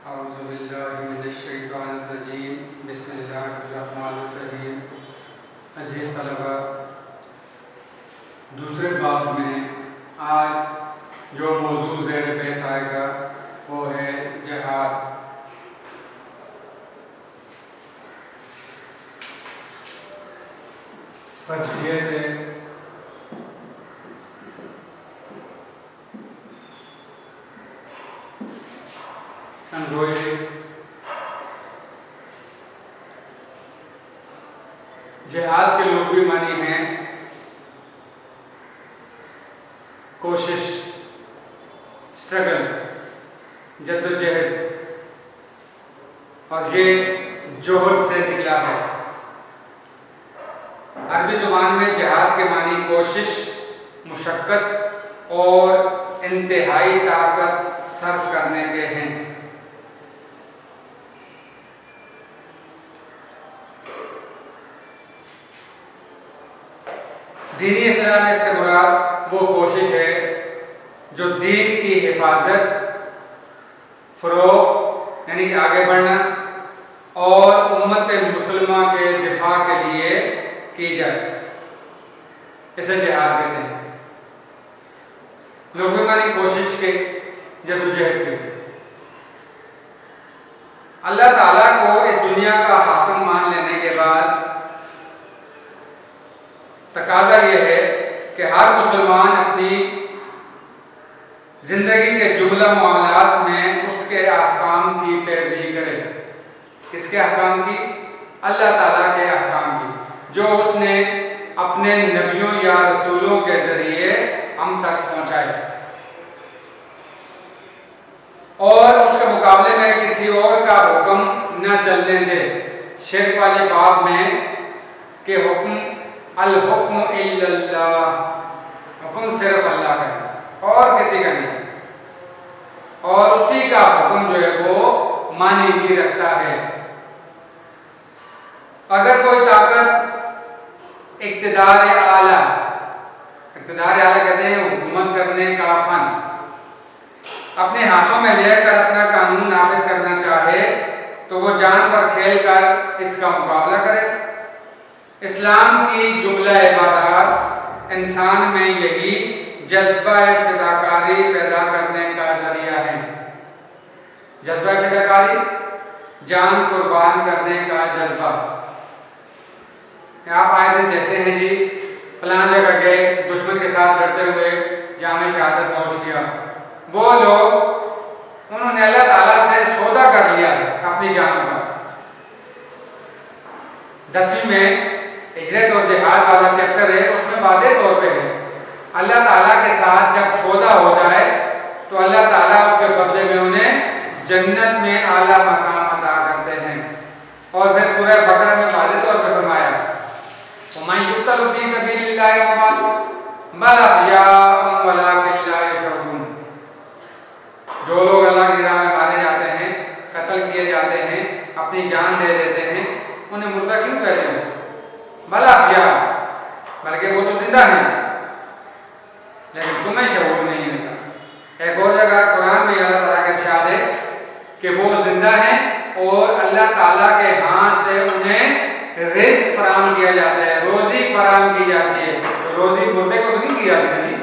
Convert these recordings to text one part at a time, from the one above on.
औज़ुबिल्लाहिमिनश्शैतानिर्रजीम बिस्मिल्लाहिर्रहमानिर्रहीम। अज़ीज़ तलबा, दूसरे बाब में आज जो मौजू ज़ेर बहस आएगा वो है जिहाद। फर्जियत संगोए जिहाद के लुग़वी मानी हैं कोशिश, स्ट्रगल, जद्दोजहद, और ये जोहद से निकला है। अरबी ज़ुबान में जिहाद के मानी कोशिश, मुशक्क़त और इंतहाई ताकत सर्फ करने के हैं। दीनी इस्लाम से मुराद वो कोशिश है जो दीन की हिफाजत, फ़रोग़ यानी कि आगे बढ़ना और उम्मत मुसलमा के दिफा के लिए की जाए, इसे जिहाद कहते हैं। लुग़वी मानी कोशिश के, जद्दोजहद के। अल्लाह ताला को इस दुनिया का हाकिम मान लेने के बाद तकाज़ा यह है कि हर मुसलमान अपनी ज़िंदगी के जुमला मामलात में उसके अहकाम की पैरवी करे। किसके अहकाम की? अल्लाह ताला के अहकाम की, जो उसने अपने नबियों या रसूलों के ज़रिए हम तक पहुँचाए, और उसके मुकाबले में किसी और का हुक्म न चलने दे। शिर्क वाले बाब में के हुक्म अल हुक्म इल्लल्लाह, हुक्म सिर्फ अल्लाह का है और किसी का नहीं, और उसी का हुक्म जो है वो मानी भी रखता है। अगर कोई ताकत इक़्तिदार आला कहते हैं हुकूमत करने का फन, अपने हाथों में लेकर अपना कानून नाफिज करना चाहे तो वो जान पर खेल कर इसका मुकाबला करे। इस्लाम की जुमला इबादत इंसान में यही जज्बा फिदाकारी पैदा करने का जरिया है। जज्बा फिदाकारी, जान कुर्बान करने का जज्बा। आप आए दिन देखते हैं जी, फलां जगह गए, दुश्मन के साथ लड़ते हुए जामे शहादत नोश किया। वो लोग, उन्होंने अल्लाह ताला से सौदा कर लिया अपनी जान का। 10वीं में हिजरत और जिहाद वाला चैप्टर है, उसमें वाज़ेह तौर पे है अल्लाह ताला के साथ जब सौदा हो जाए तो अल्लाह ताला उसके बदले में उन्हें जन्नत में आला मकाम अता करते हैं। और फिर सूरह बकरा में वाज़ेह तौर पे फरमाया, वमन युक़्तल फ़ी सबीलिल्लाहि बल अहयाउन वलाकिन ला यशऊरून। जो लोग अल्लाह की राह में मारे जाते हैं, कत्ल किए जाते हैं, अपनी जान दे देते हैं, उन्हें मुर्दा क्यों कहते हैं? भला अहया, बल्कि वो तो जिंदा हैं, लेकिन तुम्हें शऊर नहीं है इसका। एक और जगह कुरान में अल्लाह ताला का इरशाद है कि वो जिंदा हैं और अल्लाह ताला के हाथ से उन्हें रिज़्क़ फराहम किया जाता है, रोजी फराहम की जाती है। तो रोजी मुर्दे को नहीं की जाती जी।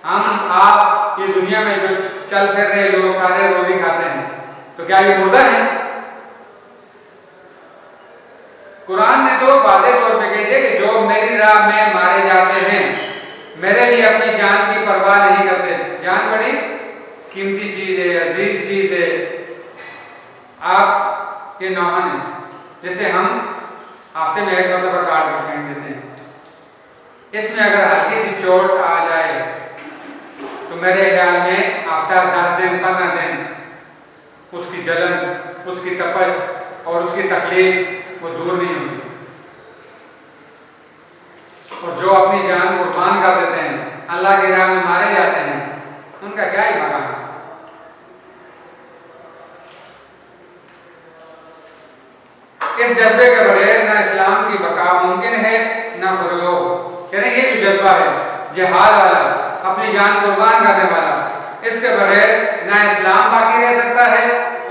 हम आप ये दुनिया में जो चल फिर रहे लोग सारे रोजी खाते हैं, तो क्या ये मुर्दा है? कुरान ने तो वाज़ेह तौर पे कह दिया कि जो मेरी राह में मारे जाते हैं, मेरे लिए अपनी जान की परवाह नहीं करते। जान बड़ी कीमती चीज है, अजीज चीज है। आप ये नौहन है, जैसे हम हफ्ते में एक मरतबा काट कर फेंक देते हैं। इसमें अगर हल्की सी चोट आ जाए तो मेरे ख्याल में हफ्ता 10 दिन 15 दिन उसकी जलन, उसकी तपश और उसकी तकलीफ वो दूर नहीं होती। और जो अपनी जान कुर्बान कर देते हैं, अल्लाह की राह में मारे जाते हैं, उनका क्या ही मकाम है। इस जज्बे के बगैर ना इस्लाम की बका मुमकिन है ना फ़रोग़। यानी ये जो जज्बा है जिहाद वाला, अपनी जान कुर्बान करने वाला, इसके बगैर ना इस्लाम बाकी रह सकता है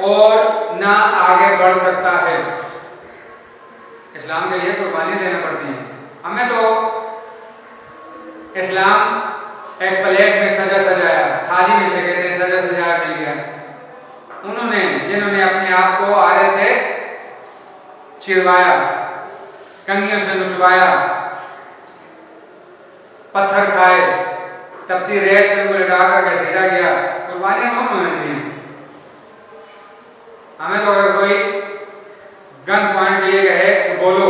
और ना आगे बढ़ सकता है। इस्लाम के लिए कुर्बानी देना पड़ती है। हमें तो इस्लाम एक प्लेट में सजा सजाया, थाली में से कहते हैं सजा सजाया मिल गया। उन्होंने जिन्होंने अपने आप को आरे से चिरवाया, कंगियों से नुचवाया, पत्थर खाए, तपती रेत पे उंगली लगाकर के सीधा गया, कुर्बानियां उन्होंने दी। हमें तो अगर कोई गन पॉइंट दिए गए तो बोलो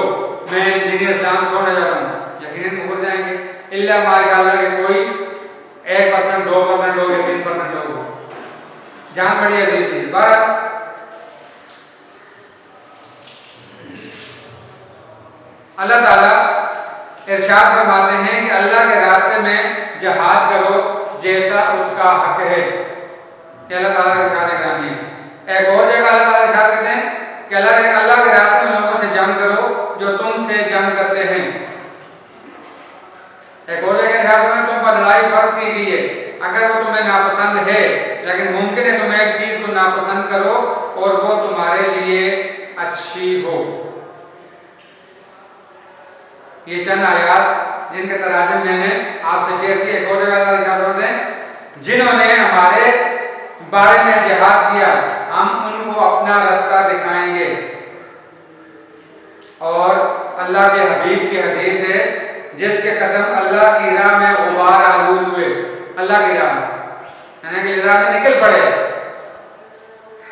मैं दीन इस्लाम छोड़ने जा रहा हूँ, यकीनन मुकर जाएंगे। इल्ला माशाअल्लाह के कोई 1%, 2% लोग या 3% लोग हो, जान बड़ी अजीज चीज। अल्लाह ताला इरशाद फरमाते हैं कि अल्लाह के रास्ते में जिहाद करो जैसा उसका हक है। ये अल्लाह ताला का इरशाद है ग्रामी। एक और जगह अल्लाह ताला इरशाद करते हैं कि अल्लाह के रास्ते में लोगों से जंग करो जो तुमसे जंग करते हैं। एक और जगह इरशाद करते हैं तुम पर लड़ाई फर्ज की गई है अगर वो तुम्हें नापसंद है, लेकिन मुमकिन है तुम एक चीज को नापसंद करो और वो तुम्हारे लिए अच्छी हो। ये चंद आयात जिनके तराजम मैंने आपसे शेयर किए। एक और जगह इरशाद करते हैं जिन्होंने हमारे बारे में जिहाद किया हम उनको अपना रास्ता दिखाएंगे। और अल्लाह के हबीब की हदीस है जिसके कदम अल्लाह की राह में गुबार आलूद हुए, अल्लाह की राह में यानी कि राह में निकल पड़े,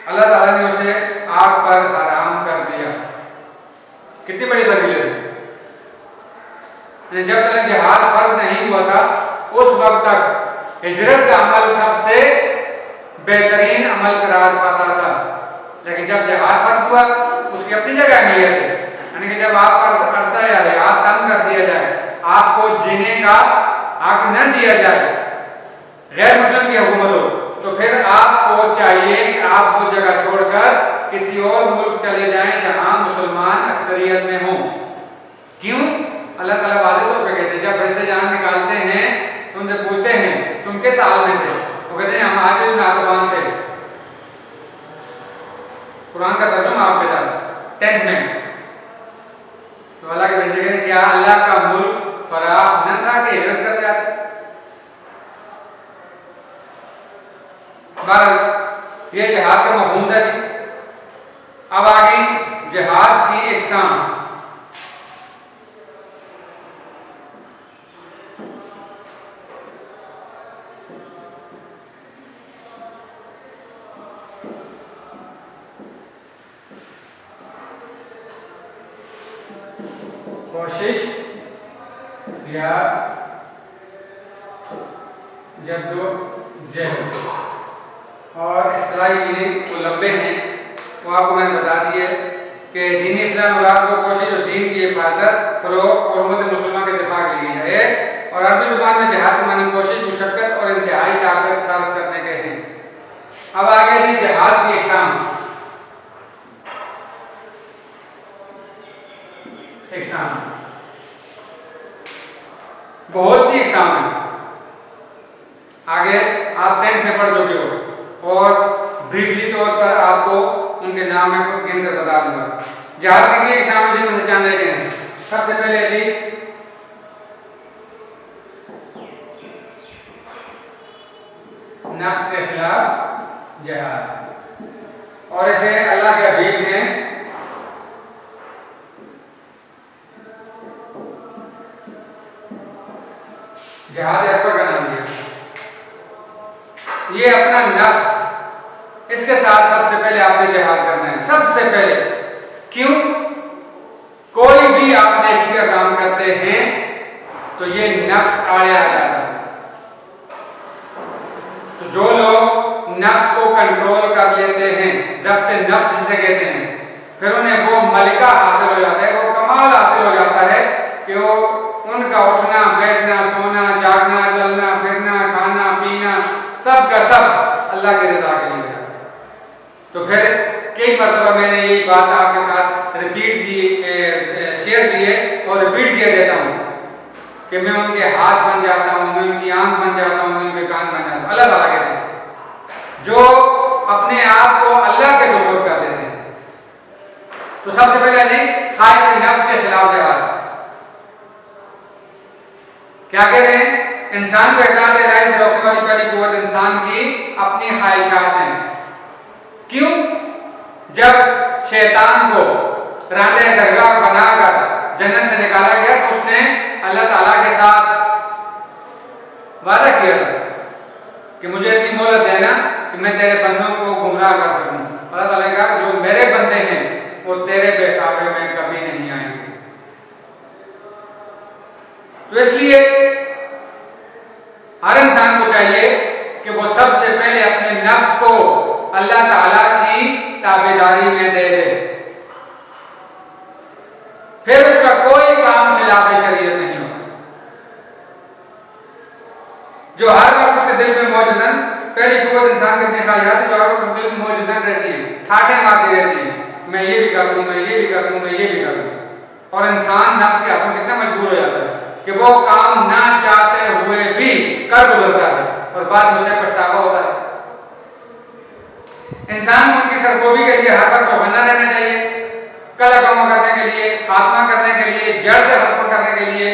अल्लाह ताला ने उसे आग पर हराम कर दिया। कितनी बड़ी फजीलत है। जब तक जिहाद फर्ज नहीं हुआ था उस वक्त तक हिजरत का अमल सबसे बेहतरीन अमल करार पाता था, लेकिन जब जिहाद फर्ज हुआ उसकी अपनी जगह अहमियत है। यानी कि जब आपका अरसा या हयात तंग कर दिया जाए, आपको जीने का हक न दिया जाए, गैर मुस्लिम की हुकूमत हो, तो फिर आपको चाहिए कि आप वो जगह छोड़कर किसी और मुल्क चले जाएं जहां मुसलमान अक्सरियत में हो। क्यों? अल्लाह ताला वाज़ेह तौर पे कहते हैं जब फरिश्ते जान निकालते हैं तो उनसे पूछते हैं तुम किस हाल में थे, वो कहते हैं हम आज नातवान थे। कुरान का तर्जुमा आपके साथ 10th में। तो अल्लाह के फरिश्ते कहते हैं क्या अल्लाह का मुल्क फराख न था कि हिजरत कर जाते। बहरहाल ये जिहाद का मफहूम था जी। अब आगे जिहाद की इकसाम। कोशिश या जद्दोजहद और इसराइली मुलब्बे हैं वो आपको मैंने बता दिए कि दीन इस्लाम मुराद को कोशिश और दीन की हिफाजत, फरोग और उम्मत मुसलमान के दिफा के लिए है। और अरबी जुबान में जिहाद के मानी कोशिश, मुशक्कत और इंतहाई ताकत साबित करने के हैं। अब आगे जी जिहाद की इकसाम। बहुत सी इकसाम है, आगे आप 10th में पढ़ चुके हो और ब्रीफली तौर पर आपको उनके नाम में गिनकर बता दूंगा। जिहाद की इकसाम है जिनमें से चंद लेके हैं। सबसे पहले जी नफ्स के खिलाफ जिहाद, और इसे अल्लाह के हबीब ने जिहाद अकबर का नाम दिया। ये अपना नफ्स, इसके साथ सबसे पहले आपने जिहाद करना है, सबसे पहले। क्यों? कोई भी आप नेकी का काम करते हैं तो ये नफ्स आड़े आ जाता है। तो जो लोग नफ्स को कंट्रोल कर लेते हैं, ज़ब्त नफ्स जिसे कहते हैं, फिर उन्हें वो मलिका हासिल हो जाता है, वो कमाल हासिल हो जाता है कि वो उनका उठना बैठना, सोना, जागना, चलना फिरना, खाना पीना सब का सब अल्लाह की रजा के लिए हो जाता है। तो फिर कई मरतबा मैंने यही बात आपके साथ रिपीट की, शेयर की है और रिपीट किया देता हूँ कि मैं उनके हाथ बन जाता हूँ, मैं उनकी आंख बन जाता हूँ, मैं उनके कान बन जाता हूँ। अल्लाह ताला कहते हैं जो अपने आप को अल्लाह के तो सबसे पहले जी ख्वाहिश नफ्स के खिलाफ जिहाद। क्या कह रहे हैं? इंसान को इताअत इलाही से रोकने वाली पहली कुव्वत इंसान की अपनी ख्वाहिशात हैं। क्यों? जब शैतान को रांदे दरगाह बनाकर जन्नत से निकाला गया तो उसने अल्लाह ताला के साथ वादा किया था कि मुझे इतनी मोहलत देना कि मैं तेरे बंदों को गुमराह कर सकूं। अल्लाह ताला ने कहा जो मेरे बंदे हैं वो तेरे बहकावे में कभी नहीं आएंगे। तो इसलिए हर इंसान को चाहिए कि वो सबसे पहले अपने नफ्स को अल्लाह ताला की ताबेदारी में दे दे, फिर उसका कोई काम खिलाफ शरीयत नहीं होगा। जो हर वक्त उसके दिल में मौजूदन पहली कुव्वत इंसान की अपनी ख्वाहिशात है, जो हर वक्त उसके दिल में मौजूदन रहती है, ठाठे मारती रहती है, मैं ये भी कर दूं, मैं ये भी कर दूं, मैं ये भी कर दूं। और इंसान नफ्स के हाथों कितना मजबूर हो जाता है कि वो काम ना चाहते हुए भी कर गुजरता है और बाद में उसे पछतावा होता है। इंसान को उनकी सरकोबी के लिए हर वक्त चौकन्ना रहना चाहिए, कल काम करने के लिए, खात्मा करने के लिए, जड़ से खत्म करने के लिए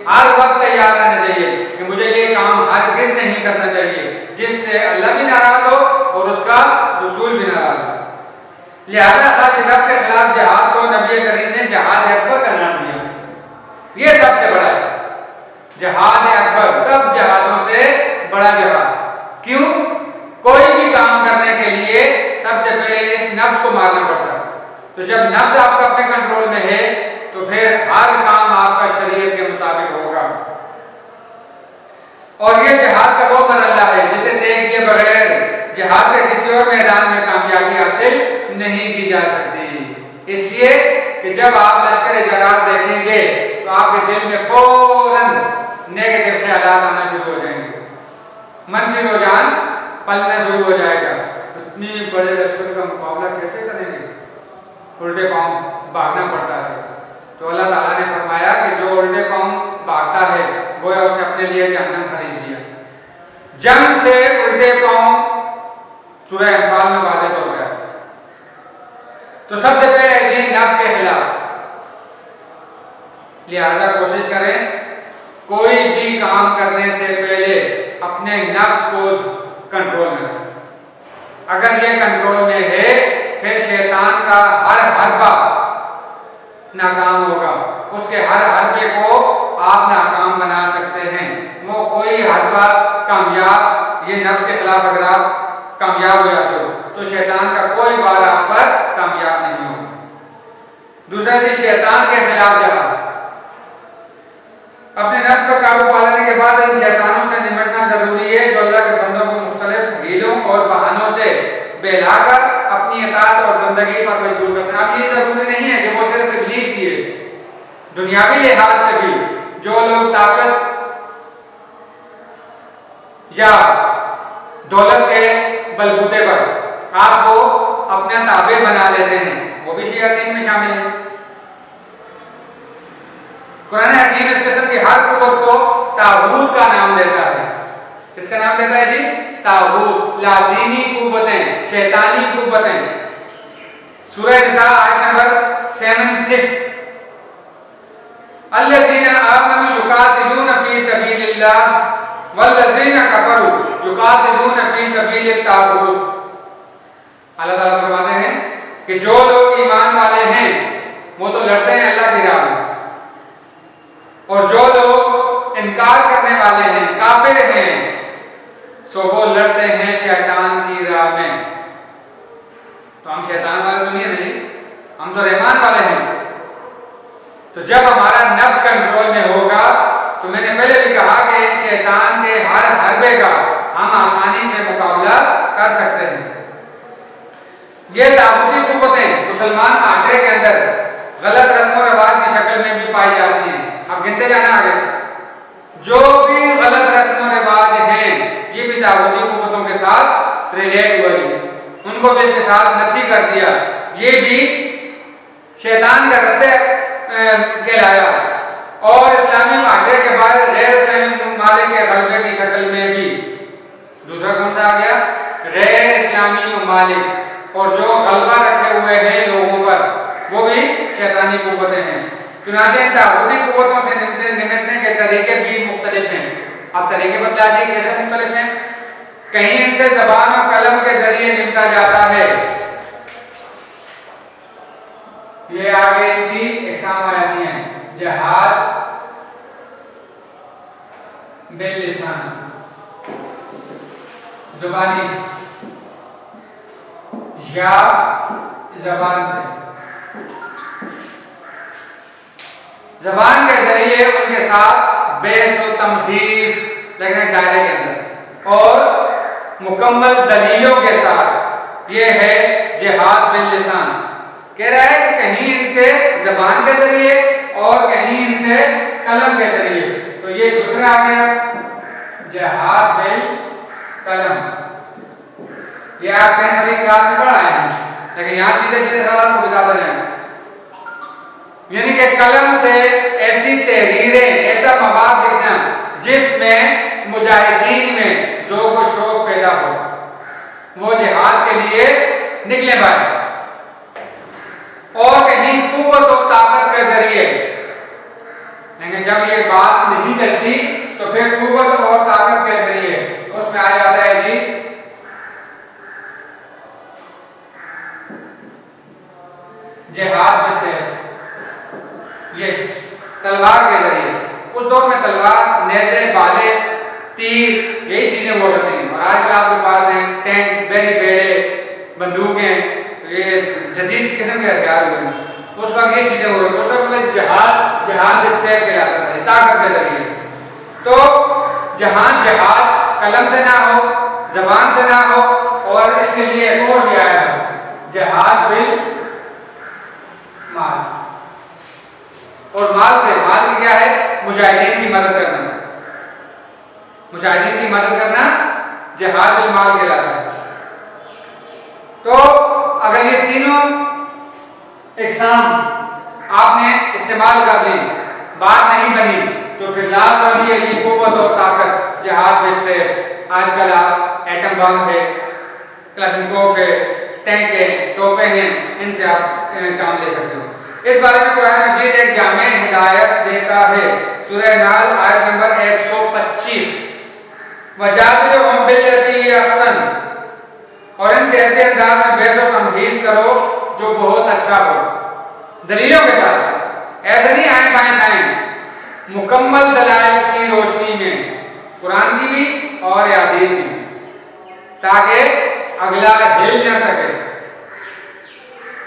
हर वक्त तैयार रहना चाहिए कि मुझे ये काम हरगिज नहीं करना चाहिए जिससे अल्लाह भी नाराज हो और उसका रसूल भी नाराज हो। लिहाजा ख्वाहिश नफ्स के खिलाफ जिहाद को नबी करीम ने जिहाद अकबर का नाम दिया। ये सबसे बड़ा है जिहाद अकबर, सब जिहादों से बड़ा जिहाद। क्यों? कोई भी काम करने के लिए सबसे पहले इस नफ्स को मारना पड़ता है। तो जब नफ्स आपका अपने कंट्रोल में है तो फिर हर काम आपका शरीयत के मुताबिक होगा। और ये जिहाद का वो मरहला है जिसे तय किए बगैर जिहाद के किसी और मैदान में कामयाबी हासिल नहीं की जा सकती। इसलिए कि जब आप लश्कर जलाल देखेंगे तो आपके दिल में फौरन नेगेटिव ख्यालात आना शुरू हो जाएंगे, मनफी रुझान पलना शुरू हो जाएगा। इतनी बड़े लश्कर का मुकाबला कैसे करेंगे? उल्टे पांव भागना पड़ता है। तो अल्लाह ताला ने फरमाया कि जो उल्टे पांव भागता है गोया उसने अपने लिए जहन्नम खरीद लिया। जंग से उल्टे पांव सूरह अंफाल में वाज़ेह हो गया। तो सबसे पहले जी नफ्स के खिलाफ, लिहाजा कोशिश करें कोई भी काम करने से पहले अपने नफ्स को कंट्रोल में रखें। अगर ये कंट्रोल में है फिर शैतान का हर हरबा नाकाम होगा, उसके हर हरबे को आप नाकाम बना सकते हैं। वो कोई हरबा कामयाब, ये नफ्स के खिलाफ अगर आप कामयाब हो जाते हो तो शैतान का कोई वार आप पर कामयाब नहीं होगा। दूसरा चीज शैतान के खिलाफ जहाद। अपने नफ्स पर काबू पाने के बाद इन शैतानों से निपटना जरूरी है जो अल्लाह के बंदों को मुख्तलिफ हीलों और बहानों से बहलाकर अपनी इताअत और बंदगी पर मजबूर करते हैं। अब ये जरूरी नहीं है कि वो सिर्फ इब्लीस ही है, दुनियावी लिहाज से भी जो लोग ताकत या दौलत के बलबूते पर आपको अपने ताबे बना लेते हैं वो भी शयातीन में शामिल है। कुरान हकीम इस किस्म की हर कुव्वत को तागूत का नाम देता है। किसका नाम देता है जी? तागूत, लादीनी कुव्वतें, शैतानी कुव्वतें। सूरह निसा आयत नंबर 76, अल्लज़ीना आमनू युकातिलूना फी सबीलिल्लाह वल्लज़ीना कफरू युकातिलूना फी सबीलित तागूत। अल्लाह ताला फरमाते हैं कि जो लोग ईमान वाले हैं वो तो लड़ते हैं अल्लाह की राह में, और जो लोग इनकार करने वाले हैं, काफिर हैं, सो वो लड़ते हैं शैतान की राह में। तो हम शैतान वाले तो नहीं है जी, हम तो रहमान वाले हैं। तो जब हमारा नफ्स कंट्रोल में होगा तो मैंने पहले भी कहा कि शैतान के हर हरबे का हम आसानी से मुकाबला कर सकते हैं। ये तागूती कुव्वतें मुसलमान माशरे के अंदर गलत रस्म और रिवाज की शक्ल में भी पाई जाती हैं। अब गिनते जाना आगे, जो भी गलत रस्म और रिवाज हैं ये भी तागूती कुव्वतों के साथ रिलेट हुई, उनको भी इसके साथ नथी कर दिया। ये भी शैतान के रास्ते कहलाया। और इस्लामी माशरे के बाद गैर इस्लामी ममालिक के गलबे की शक्ल में भी दूसरा कौन सा आ गया? गैर इस्लामी ममालिक, और जो गलबा रखे हुए हैं लोगों पर वो भी चुनाचे इन ताकूती कुव्वतों से निपटने के तरीके भी मुख्तलिफ हैं। अब तरीके बता दिए कैसे मुख्तलिफ हैं। कहीं इनसे ज़बान और कलम के जरिए निपटा जाता है। ये आगे इनकी एग्जाम आ जाती हैं। जिहाद बिल लिसान, जुबानी या जबान से, जबान के जरिए उनके साथ बहस और तमहीस लगने दायरे के अंदर और मुकम्मल दलीलों के साथ। ये है जिहाद बिल लिसान। कह रहा है कि कहीं इनसे जबान के जरिए और कहीं इनसे कलम के जरिए। तो ये दूसरा आ गया जिहाद बिल कलम। ये आप पहली क्लास में पढ़ा है, लेकिन यहाँ चीजें चीजें आपको बताता जाए। यानी कि कलम से ऐसी तहरीरें, ऐसा मवाद लिखना जिसमें मुजाहिदीन में ज़ौक़ व शौक़ पैदा हो, वो जिहाद के लिए निकले पाए। और कहीं कुव्वत और ताकत के जरिए, लेकिन जब ये बात नहीं चलती तो फिर कुव्वत और ताकत के जरिए उसमें आ जाता है जी जिहाद बिस्सैफ, ये तलवार के जरिए। उस दौर में तलवार, नेज़े, बाले, तीर, यही चीजें हुआ करती हैं। और आजकल आपके पास हैं टैंक, बेरी बेड़े, बंदूकें, ये जदीद किस्म के हथियार हुए हैं। उस वक्त ये चीजें हुई। उस वक्त जिहाद बिस्सैफ कहलाता था, ताकत के जरिए। तो जहां जिहाद कलम से ना हो, जबान से ना हो, और इसके लिए एक और भी आया है जिहाद बिल माल। और माल से, माल की क्या है? मुजाहिदीन की मदद करना। मुजाहिदीन की मदद करना जिहाद बिल माल कहलाता है। तो अगर ये तीनों इकसाम आपने इस्तेमाल कर ली, बात नहीं बनी, तो फिर लास्ट वाली है ये कुव्वत और ताकत, जिहाद बिस्सैफ। आजकल आप एटम बम है, क्लाशनिकोव है, टैंक है, तोपें हैं, इनसे आप काम ले सकते हो। इस बारे में कुरान मजीद एक जामे हिदायत देता है। सूरह नाल आयत नंबर 125, वजादिलहुम बिल्लती हिय अहसन, और इनसे ऐसे अंदाज में बहस और तमहीज करो जो बहुत अच्छा हो, दलीलों के साथ। ऐसे नहीं आए बाएं छाएं, मुकम्मल दलाइल की रोशनी में, कुरान की भी और हदीस की, ताकि अगला हिल न सके।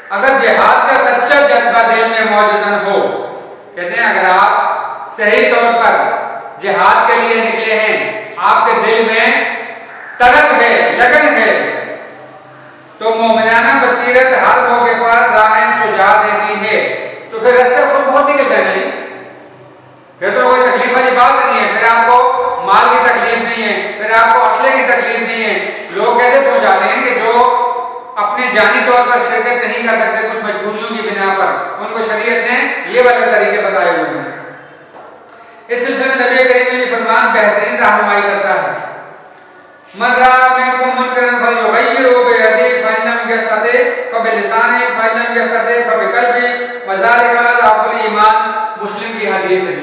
अगर जिहाद का सच्चा जज्बा दिल में मौजूद हो, कहते हैं अगर आप सही तौर पर जिहाद के लिए निकले हैं, आपके दिल में तड़प है, लगन है, तो मोमिनाना बसीरत हर मौके पर राहें सुझा देती है। तो फिर रास्ते खुद बहुत निकल जाएंगे। फिर तो कोई तकलीफ वाली बात नहीं है। फिर आपको माल की तकलीफ नहीं है, फिर आपको असले की तकलीफ नहीं है। लोग कैसे पहुंच जाते हैं कि जो अपने जानी तौर पर शिरकत नहीं कर सकते कुछ मजबूरियों की बिना पर, उनको शरीयत ने ये वाले तरीके बताए हुए हैं। इस सिलसिले में नबी करीम ने फरमान बेहतरीन रहनुमाई करता है। मन रआ मिनकुम मुनकरन फलयुगय्यिरहु बियदिही फइन लम यस्तति फबिलिसानिही फइन लम यस्तति फबिक़ल्बिही वज़ालिका अज़अफ़ुल ईमान। मुस्लिम की हदीस है।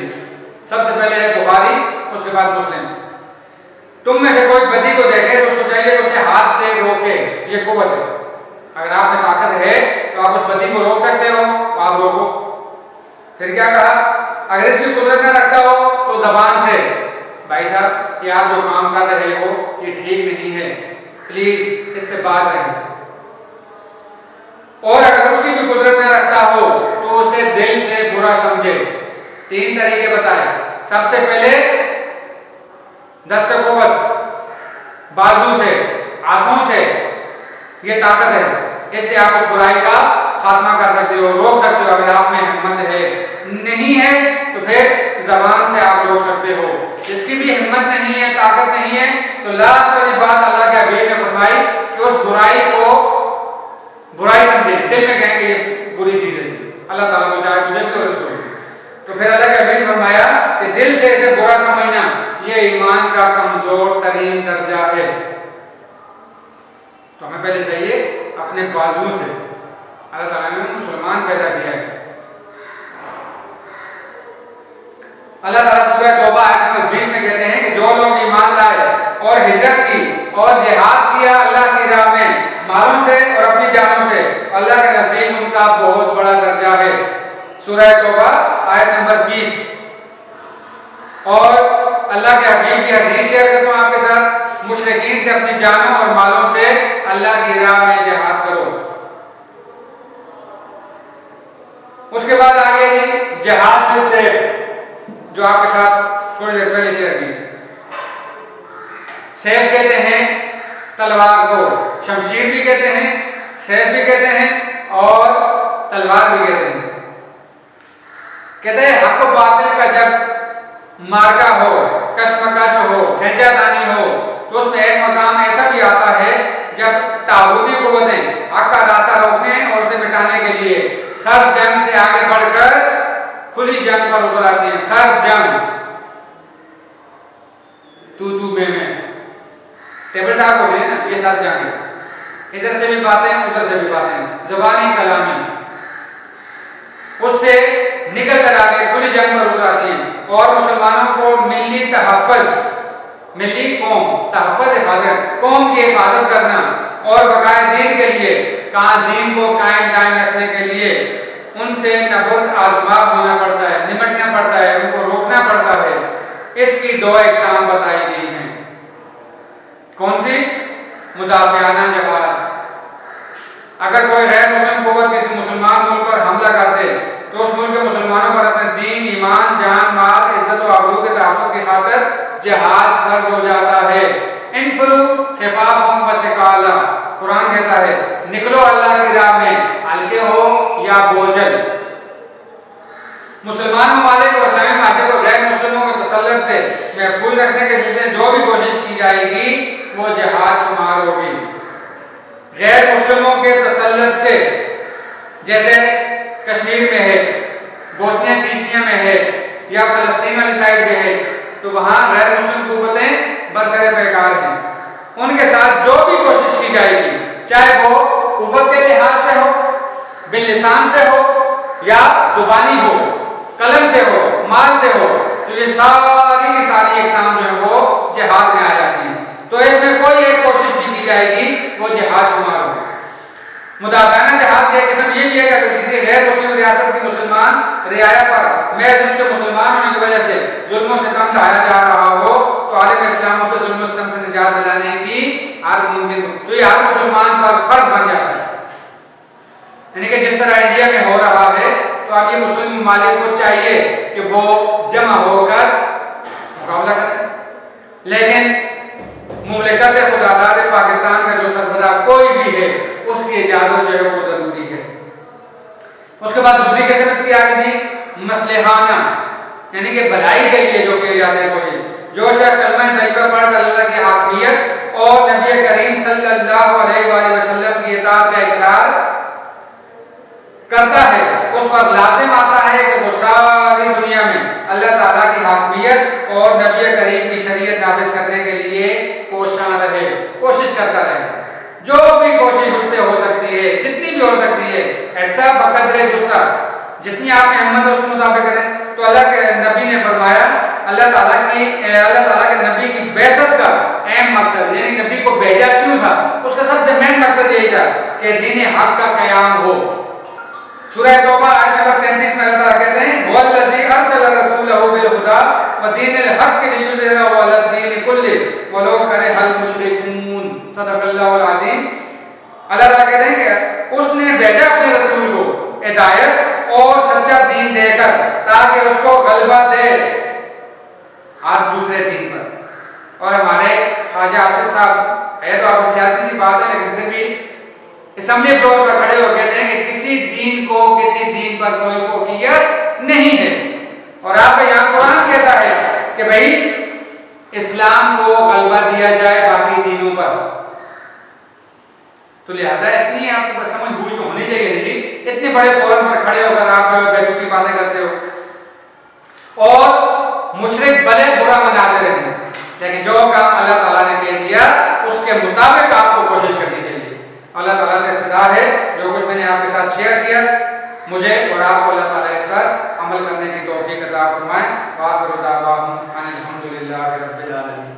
सबसे पहले है बुखारी, उसके बाद मुस्लिम। तुम में से कोई बदी को देखे तो उसको चाहिए उसे हाथ से रोके, ये कुव्वत है। अगर आप में ताकत है तो आप उस बदी को रोक सकते हो, तो आप रोको। फिर क्या कहा? अगर इसकी कुदरत न रखता हो तो जबान से, भाई साहब ये आप जो काम कर रहे हो ये ठीक नहीं है, प्लीज इससे बाज रहें। और अगर उसकी भी कुदरत न रखता हो तो उसे दिल से बुरा समझे। 3 तरीके बताए। सबसे पहले दस्ते कुव्वत, बाजू से, हाथों से, ये ताकत है। इससे आप उस बुराई का खात्मा कर सकते हो, रोक सकते हो। अगर आप में हिम्मत है, नहीं है तो फिर जबान से आप रोक सकते हो। जिसकी भी हिम्मत नहीं है, ताकत नहीं है, तो लास्ट वाली बात अल्लाह के हबीब ने फरमाई कि उस बुराई को बुराई समझे, दिल में कहेंगे ये बुरी चीज है। अल्लाह ताला को चाहे मुझे भी और उसको भी। तो फिर अल्लाह के हबीब ने फरमाया कि दिल से इसे बुरा समझना ये ईमान का कमजोर तरीन दर्जा है। तो हमें पहले चाहिए अपने बाजुओं से, अल्लाह ताला ने मुसलमान पैदा किया है, अल्लाह ताला सूरह तौबा आयत नंबर 20 में कहते हैं कि जो लोग ईमान लाए और हिजरत की और जिहाद किया अल्लाह की राह में मालों से और अपनी जानों से, अल्लाह के नज़दीक उनका बहुत बड़ा दर्जा है। सूरह तौबा आयत नंबर 20। और अल्लाह के हबीब की हदीस शेयर करता हूं आपके साथ, मुशरिकीन से अपनी जानों और मालों से अल्लाह की राह में जिहाद करो। उसके बाद आगे जी जिहाद में सैफ, जो आपके साथ थोड़ी देर पहले शेयर की। सैफ कहते हैं तलवार को, शमशीर भी कहते हैं, सैफ भी कहते हैं और तलवार भी कहते हैं। कहते हैं हक और बातिल का जब मार्का हो, कशमकश हो, खींचातानी हो, तो उसमें एक मकाम ऐसा भी आता है जब ताबूती कुव्वतें हक का रास्ता रोकने और उसे मिटाने के लिए सर जंग से आगे बढ़कर खुली जंग पर उतर आती है। सर जंग, तू में टेबल टॉक हो रही है ना, ये सर जंग है। इधर से भी बातें उधर से भी बातें, जबानी कलामी, उससे निकल कर आगे खुली जंग पर उतर आती है। और मुसलमानों को मिली तहफ़्फ़ुज़, मिली कौम तहफ़्फ़ुज़ हिफाजत, कौम की हिफाजत करना और बकाए दीन के लिए, कहाँ दीन को कायम दायम रखने के लिए उनसे नबुर्द आज़मा होना पड़ता है, निमटना पड़ता है, उनको रोकना पड़ता है। इसकी दो इक़साम बताई गई हैं। कौन सी? मुदाफ़ियाना जिहाद। अगर कोई गैर मुस्लिम कुव्वत किसी मुसलमान मुल्क पर हमला कर दे तो उस मुल्क के मुसलमानों पर अपने दीन, ईमान, जान, माल, इज्जत और आबरू के तहफ़्फ़ुज़ की खातिर जिहाद फर्ज हो जाता है। इनफिरू खिफ़ाफ़न व सिकाला, कुरान कहता है निकलो अल्लाह की राह में, हल्के हो या बोझल। मुसलमान ममालिक और इस्लामी माशरे को गैर मुस्लिमों के तसल्लुत से महफूज रखने के लिए जो भी कोशिश की जाएगी वो जिहाद शुमार होगी। गैर मुस्लिमों के तसल्लुत से, जैसे कश्मीर में है, बोस्निया चीचनिया में है या फ़लस्तीन वाली साइड में है, तो वहां गैर मुस्लिम कुव्वतें बरसरे पैकार हैं। उनके साथ जो भी कोशिश की जाएगी, चाहे वो कुव्वत के लिहाज से हो, बिल्लिसान से हो या जुबानी हो, कलम से हो, माल से हो, तो ये सारी की सारी इक़साम जो है वो जिहाद में आ जाती हैं। तो इसमें कोई एक कोशिश भी की जाएगी वो जिहाद शुमार होगी। मुदाफ़ियाना जिहाद की एक किस्म ये भी है कि अगर किसी गैर मुस्लिम रियासत की मुसलमान रियाया पर महज उसके मुसलमान होने की वजह से जुल्म सितम ढाया जा रहा हो, तो आलम इस्लाम उसे जुल्म सितम से निजात दिलाने की हर मुमकिन, तो ये हर मुसलमान पर फर्ज बन जाता है। यानी कि जिस तरह इंडिया में हो रहा है, तो अब ये मुस्लिम ममालिक को चाहिए कि वो जमा होकर मुकाबला करें। लेकिन मुमलिकत खुदादाद पाकिस्तान का जो सरबरा कोई भी है, उसकी इजाजत जो है वो जरूरी है। उसके बाद दूसरी किस्म इसकी आगे थी मसलहाना, यानी कि भलाई के लिए जो किए जाते हैं कोशिश। जो शख्स कलमा तैयबा पढ़कर अल्लाह की हाकिमियत और नबी करीम सल्लल्लाहु अलैहि वसल्लम की इताअत का इकरार करता है, उस पर लाजिम आता है कि वो सारी दुनिया में अल्लाह ताला की हाकिमियत और नबी करीम की शरीयत नाफिज करने के लिए कोशिश रहे, कोशिश करता रहे। जो भी कोशिश उससे हो सकती है, जितनी भी हो सकती है, ऐसा बकदरे जुस्सा, जितनी आपने हिम्मत है उस मुताबिक करें। तो अल्लाह के नबी ने फरमाया, अल्लाह ताला के नबी की बेइज्जत का अहम मकसद, यानी नबी को भेजा क्यों था, उसका सबसे मेन मकसद यही था कि दीन हक का क़याम हो। सूरह तौबा आयत नंबर 33 में अल्लाह कहते हैं वल्लज़ी अरसला रसूलहु बिल हुदा व दीनिल हक़्क़ लियुज़हिरहु अला दीनि कुल्लिहि वलौ करिहल मुशरिकून। सदक़ल्लाहुल अज़ीम। अल्लाह ताला कहते हैं कि उसने भेजा अपने रसूल को हिदायत और सच्चा दीन देकर ताकि उसको गलबा दे आज दूसरे दीन पर। और हमारे ख्वाजा आसिफ साहब, है तो आप सियासी सी बात है, लेकिन फिर भी असम्बली फ्लोर पर खड़े हो कहते हैं कि किसी दीन को किसी दीन पर कोई फौकियत नहीं है। और आपका यहाँ कुरान कहता है कि भाई इस्लाम को गलबा दिया जाए बाकी दीनों पर। तो लिहाजा इतनी आपको बस समझ बूझ तो होनी चाहिए जी। इतने बड़े फोरम पर खड़े होकर आप जो बेतुकी बातें करते हो और मुशरिक भले बुरा मनाते रहे, लेकिन जो काम अल्लाह ताला ने कह दिया उसके मुताबिक आपको कोशिश करनी चाहिए। अल्लाह ताला से इस्तदा है जो कुछ मैंने आपके साथ शेयर किया, मुझे और आपको अल्लाह ताला इस पर अमल करने की तौफीक अता फरमाए। व आखिरु दावाहुम अनिल हम्दुलिल्लाहि रब्बिल आलमीन।